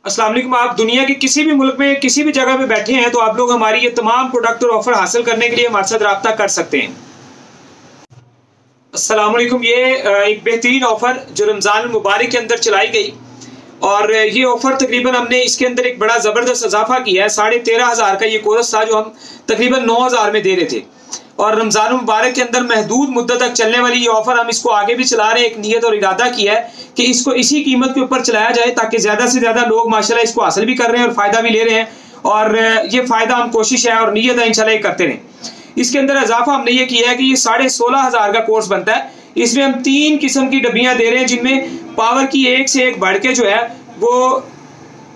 अस्सलाम वालेकुम। आप दुनिया के किसी भी मुल्क में किसी भी जगह पे बैठे हैं तो आप लोग हमारी ये तमाम प्रोडक्ट और ऑफर हासिल करने के लिए हमारे साथ रब्ता कर सकते हैं। अस्सलाम वालेकुम। ये एक बेहतरीन ऑफर जो रमज़ान मुबारक के अंदर चलाई गई और ये ऑफर तकरीबन हमने इसके अंदर एक बड़ा ज़बरदस्त इजाफा किया है। 13,500 का ये कोर्स था जो हम तकरीबन 9,000 में दे रहे थे और रमज़ान मुबारक के अंदर महदूद मुद्दत तक चलने वाली ये ऑफर हम इसको आगे भी चला रहे हैं। एक नीयत और इरादा किया है कि इसको इसी कीमत के ऊपर चलाया जाए ताकि ज़्यादा से ज़्यादा लोग माशाल्लाह इसको हासिल भी कर रहे हैं और फ़ायदा भी ले रहे हैं और ये फ़ायदा हम कोशिश है और नीयत है इंशाल्लाह ये करते रहें। इसके अंदर इजाफा हमने ये किया है कि ये 16,500 का कोर्स बनता है। इसमें हम 3 किस्म की डब्बियाँ दे रहे हैं जिनमें पावर की एक से एक बढ़ के जो है वो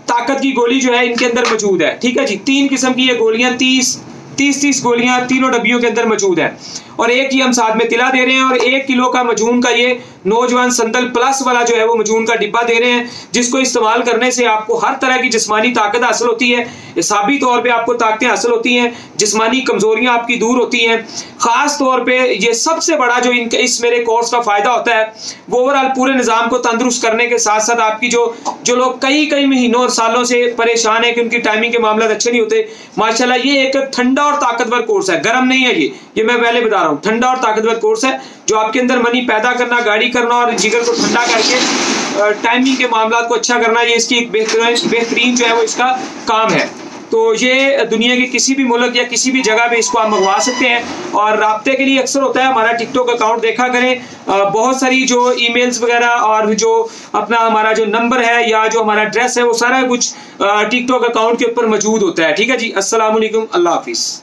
ताकत की गोली जो है इनके अंदर मौजूद है। ठीक है जी, 3 किस्म की ये गोलियाँ 30 गोलियां तीनों डब्बियों के अंदर मौजूद है और एक ही हम साथ में तिला दे रहे हैं और 1 किलो का मजून का ये नौजवान संदल प्लस वाला जो है वो मजून का डिब्बा दे रहे हैं जिसको इस्तेमाल करने से आपको हर तरह की जिस्मानी ताकत हासिल होती है, हिसाबी तौर पे आपको ताकतें हासिल होती हैं, जिस्मानी कमजोरियां आपकी दूर होती हैं। खास तौर पे ये सबसे बड़ा जो इनका इस मेरे कोर्स का फायदा होता है वो ओवरऑल पूरे निज़ाम को तंदुरुस्त करने के साथ साथ आपकी जो लोग कई महीनों और सालों से परेशान है कि उनकी टाइमिंग के मामला अच्छे नहीं होते, माशाल्लाह ये एक ठंडा और ताकतवर कोर्स है। गर्म नहीं है ये मैं पहले बता रहा हूँ, ठंडा और ताकतवर कोर्स है जो आपके अंदर मनी पैदा करना, गाड़ी करना और जिगर को ठंडा करके टाइमिंग के मामला को अच्छा करना, ये इसकी एक बेहतरीन जो है वो इसका काम है। तो ये दुनिया के किसी भी मुल्क या किसी भी जगह पे इसको आप मंगवा सकते हैं और राब्ते के लिए अक्सर होता है हमारा टिकटॉक अकाउंट देखा करें, बहुत सारी जो ईमेल्स वगैरह और जो अपना हमारा जो नंबर है या जो हमारा एड्रेस है वो सारा कुछ टिकटॉक अकाउंट के ऊपर मौजूद होता है। ठीक है जी, अस्सलाम वालेकुम, अल्लाह हाफिज़।